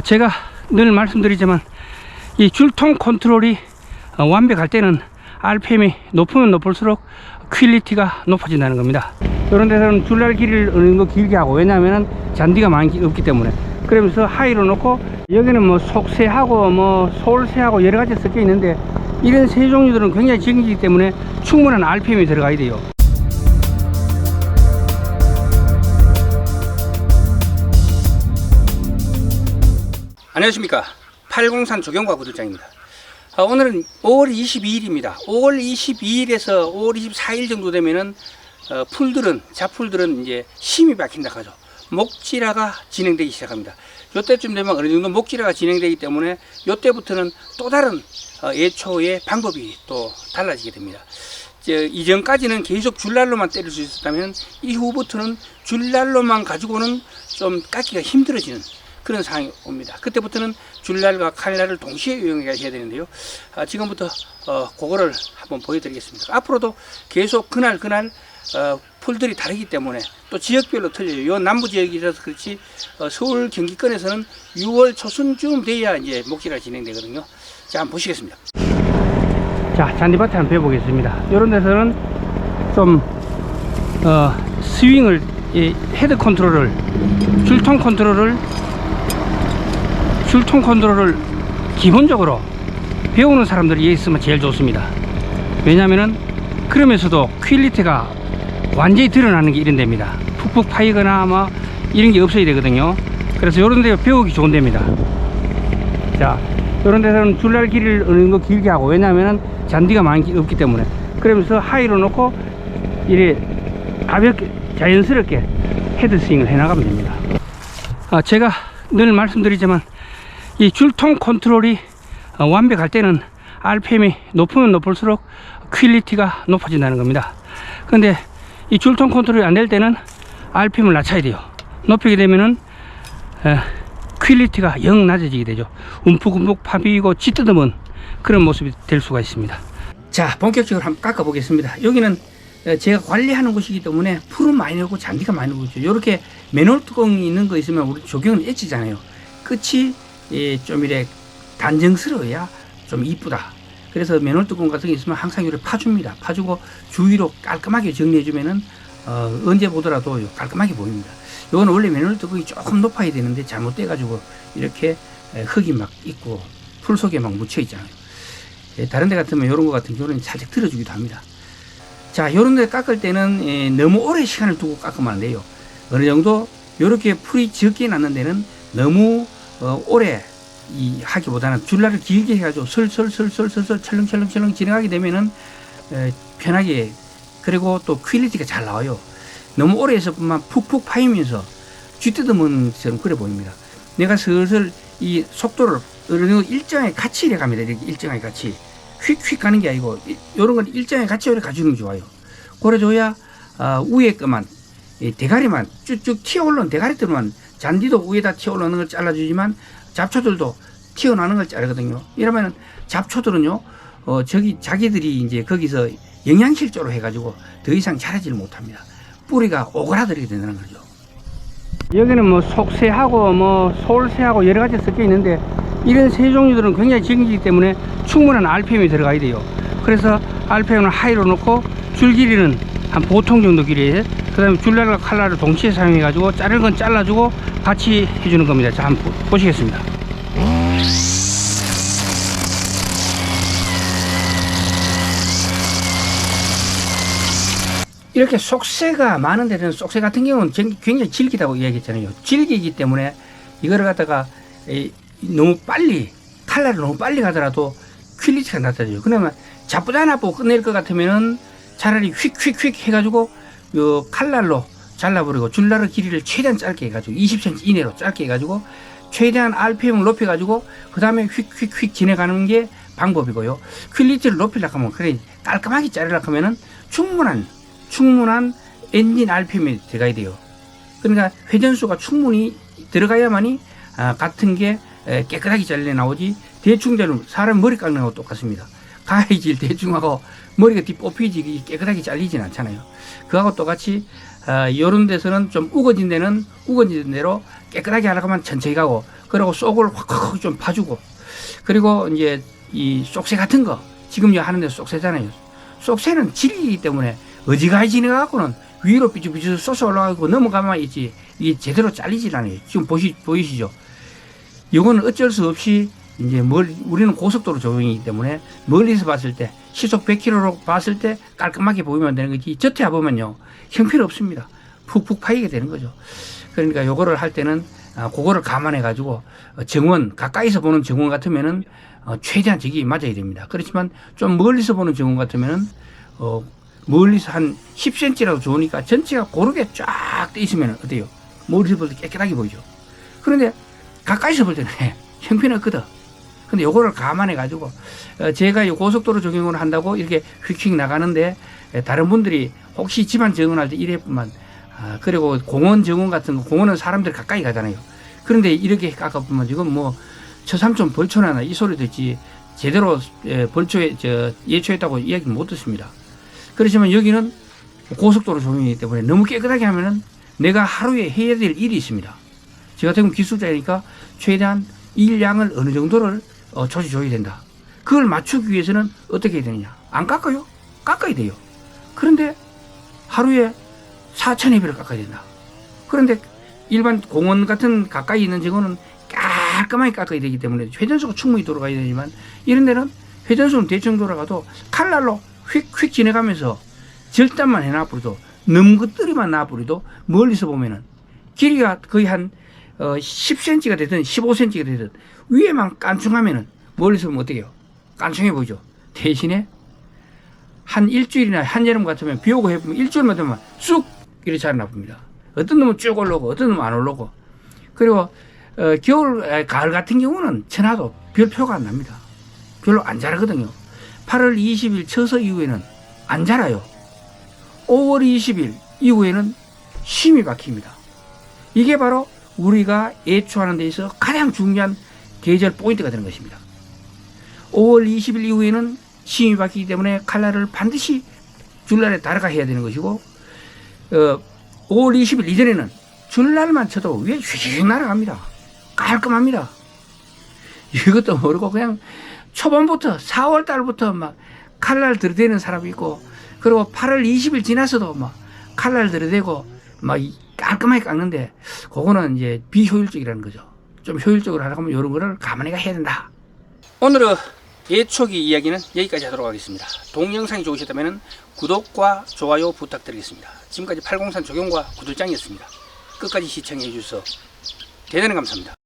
제가 늘 말씀드리지만 이 줄통 컨트롤이 완벽할 때는 RPM이 높으면 높을수록 퀄리티가 높아진다는 겁니다. 이런 데서는 줄날 길이를 어느 정도 길게 하고, 왜냐하면 잔디가 많이 없기 때문에. 그러면서 하이로 놓고, 여기는 뭐 속새하고 뭐 솔새하고 여러 가지 섞여 있는데, 이런 새 종류들은 굉장히 질기기 때문에 충분한 RPM이 들어가야 돼요. 안녕하십니까, 803 조경과 구독자입니다. 오늘은 5월 22일입니다. 5월 22일에서 5월 24일 정도 되면은 잡풀들은 이제 심이 박힌다 하죠. 목질화가 진행되기 시작합니다. 이때쯤 되면 어느 정도 목질화가 진행되기 때문에 이때부터는 또 다른 예초의 방법이 또 달라지게 됩니다. 이전까지는 계속 줄날로만 때릴 수 있었다면, 이후부터는 줄날로만 가지고는 좀 깎기가 힘들어지는 그런 상황이 옵니다. 그때부터는 줄날과 칼날을 동시에 이용해야 되는데요. 지금부터 그거를 한번 보여드리겠습니다. 앞으로도 계속 그날 풀들이 다르기 때문에 또 지역별로 틀려요. 요 남부 지역이라서 그렇지, 서울 경기권에서는 6월 초순쯤 돼야 이제 목질화가 진행되거든요. 자, 한번 보시겠습니다. 자, 잔디밭에 한번 배워보겠습니다. 이런 데서는 좀 스윙을, 헤드 컨트롤을, 줄통 컨트롤을 기본적으로 배우는 사람들이 있으면 제일 좋습니다. 왜냐면은 그러면서도 퀄리티가 완전히 드러나는 게 이런 데입니다. 푹푹 파이거나 뭐 이런 게 없어야 되거든요. 그래서 이런 데 배우기 좋은 데입니다. 자, 이런 데서는 줄날 길이를 어느 정도 길게 하고, 왜냐면은 잔디가 많이 없기 때문에. 그러면서 하이로 놓고 이래 가볍게 자연스럽게 헤드 스윙을 해 나가면 됩니다. 제가 늘 말씀드리지만 이 줄통 컨트롤이 완벽할 때는 RPM이 높으면 높을수록 퀄리티가 높아진다는 겁니다. 그런데 이 줄통 컨트롤이 안 될 때는 RPM을 낮춰야 돼요. 높이게 되면은 퀄리티가 영 낮아지게 되죠. 움푹움푹 파비고 찌뜯으면 그런 모습이 될 수가 있습니다. 자, 본격적으로 한번 깎아 보겠습니다. 여기는 제가 관리하는 곳이기 때문에 풀은 많이 나오고 잔디가 많이 나오죠. 이렇게 맨홀 뚜껑이 있는 거 있으면 우리 조경은 엣지잖아요. 끝이 좀 이래 단정스러워야 좀 이쁘다. 그래서 맨홀 뚜껑 같은 게 있으면 항상 이렇게 파줍니다. 파주고 주위로 깔끔하게 정리해주면은 언제 보더라도 깔끔하게 보입니다. 이건 원래 맨홀 뚜껑이 조금 높아야 되는데 잘못돼가지고 이렇게 흙이 막 있고 풀 속에 막 묻혀 있잖아요. 다른 데 같으면 이런 거 같은 경우는 살짝 들어주기도 합니다. 자, 요런 데 깎을 때는 너무 오래 시간을 두고 깎으면 안 돼요. 어느 정도 요렇게 풀이 적게 났는 데는 너무 오래 하기보다는 줄날을 길게 해가지고 설설설설설설 철렁철렁철렁 진행하게 되면은 편하게, 그리고 또 퀄리티가 잘 나와요. 너무 오래 해서뿐만 푹푹 파이면서 쥐뜯으면 저는 그래 보입니다. 내가 슬슬 이 속도를 어느 정도 일정하게 같이 이래 갑니다. 이렇게 일정하게 같이 휙휙 가는 게 아니고 요런 건 일정하게 같이 오래 가주는 게 좋아요. 그래줘야 위에 것만, 대가리만 쭉쭉 튀어올라온 대가리들만, 잔디도 위에다 튀어올라오는 걸 잘라주지만 잡초들도 튀어나오는 걸 자르거든요. 이러면은 잡초들은요, 자기들이 이제 거기서 영양실조로 해가지고 더 이상 자라지를 못합니다. 뿌리가 오그라들게 된다는 거죠. 여기는 뭐 속새하고 뭐 솔새하고 여러 가지 섞여 있는데, 이런 새 종류들은 굉장히 질기기 때문에 충분한 RPM이 들어가야 돼요. 그래서 RPM을 하이로 놓고 줄 길이는 한 보통 정도 길이에, 그 다음에 줄날과 칼날을 동시에 사용해 가지고 자를 건 잘라주고 같이 해주는 겁니다. 자, 한번 보시겠습니다. 이렇게 속새가 많은 데는, 속새 같은 경우는 굉장히 질기다고 이야기했잖아요. 질기기 때문에 이거를 갖다가 너무 빨리, 칼날을 너무 빨리 가더라도 퀄리티가 낮아져요. 그러면 자쁘다 나쁘고 끝낼 것 같으면은 차라리 휙휙휙 해가지고 요 칼날로 잘라버리고 줄날의 길이를 최대한 짧게 해가지고 20cm 이내로 짧게 해가지고 최대한 RPM을 높여가지고 그 다음에 휙휙휙 지내가는 게 방법이고요. 퀄리티를 높이려고 하면, 그래 깔끔하게 자르려고 하면은 충분한 엔진 RPM이 들어가야 돼요. 그러니까 회전수가 충분히 들어가야만이 같은 게 깨끗하게 잘려 나오지, 대충 자르면 사람 머리 깎는 거하고 똑같습니다. 가위질 대충하고 머리가 뒤 뽑히지 깨끗하게 잘리진 않잖아요. 그하고 똑같이 요런 데서는 좀 우거진 데는 우거진 대로 깨끗하게 하려고 하면 천천히 가고, 그리고 쏙을 확 좀 파주고, 그리고 이제 이 쏙새 같은 거 지금 하는데 쏙새잖아요. 쏙새는 질기기 때문에 어지간히 지나가고는 위로 삐죽삐죽 솟아 올라가고 넘어가만 있지 이게 제대로 잘리질 않아요. 지금 보이시죠? 이거는 어쩔 수 없이 이제 우리는 고속도로 조종이기 때문에 멀리서 봤을 때 시속 100km로 봤을 때 깔끔하게 보이면 되는 거지, 저태야 보면요 형편없습니다. 푹푹 파이게 되는 거죠. 그러니까 요거를 할 때는 그거를 감안해 가지고 정원, 가까이서 보는 정원 같으면은 최대한 저기 맞아야 됩니다. 그렇지만 좀 멀리서 보는 정원 같으면은 멀리서 한 10cm라도 좋으니까 전체가 고르게 쫙 돼 있으면 어때요? 멀리서 볼 때 깨끗하게 보이죠. 그런데 가까이서 볼 때는 형편이 없거든. 근데 요거를 감안해 가지고 제가 이 고속도로 적용을 한다고 이렇게 휙휙 나가는데 다른 분들이 혹시 집안 정원할 때 이래뿐만 그리고 공원 정원 같은 거, 공원은 사람들 가까이 가잖아요. 그런데 이렇게 깎아보면 이건 뭐 처삼촌 벌초나나 이 소리 듣지 제대로 벌초에 예초했다고 이야기 못 듣습니다. 그렇지만 여기는 고속도로 조명이기 때문에 너무 깨끗하게 하면은 내가 하루에 해야 될 일이 있습니다. 저 같은 경우 기술자니까 최대한 일량을 어느 정도를 조절줘야 된다. 그걸 맞추기 위해서는 어떻게 해야 되느냐? 안 깎아요? 깎아야 돼요. 그런데 하루에 4,000회를 깎아야 된다. 그런데 일반 공원 같은 가까이 있는 정원은 깔끔하게 깎아야 되기 때문에 회전수가 충분히 돌아가야 되지만 이런 데는 회전수는 대충 돌아가도 칼날로 휙휙 지나가면서 절단만 해놔버려도 넘긋들이만 놔버려도 멀리서 보면은 길이가 거의 한 10cm가 되든 15cm가 되든 위에만 깐충하면은 멀리서 보면 어떻게 해요? 깐충해 보이죠. 대신에 한 일주일이나 한여름 같으면 비 오고 해보면 일주일만 되면 쑥 이렇게 자라나 봅니다. 어떤 놈은 쭉 올라오고 어떤 놈은 안 올라오고. 그리고 겨울 가을 같은 경우는 천하도 별 표가 안 납니다. 별로 안 자라거든요. 8월 20일 처서 이후에는 안 자라요. 5월 20일 이후에는 심이 박힙니다. 이게 바로 우리가 예초하는 데 있어서 가장 중요한 계절 포인트가 되는 것입니다. 5월 20일 이후에는 심이 박히기 때문에 칼날을 반드시 줄날에 달아가 해야 되는 것이고 5월 20일 이전에는 줄날만 쳐도 위에 휙 날아갑니다. 깔끔합니다. 이것도 모르고 그냥 초반부터 4월 달부터 막 칼날 들이대는 사람이 있고 그리고 8월 20일 지나서도 막 칼날 들이대고 막 깔끔하게 깎는데 그거는 이제 비효율적이라는 거죠. 좀 효율적으로 하려고 하면 이런 거를 감안해가 해야 된다. 오늘은 예초기 이야기는 여기까지 하도록 하겠습니다. 동영상이 좋으셨다면 구독과 좋아요 부탁드리겠습니다. 지금까지 803 조경과 구들장이었습니다. 끝까지 시청해 주셔서 대단히 감사합니다.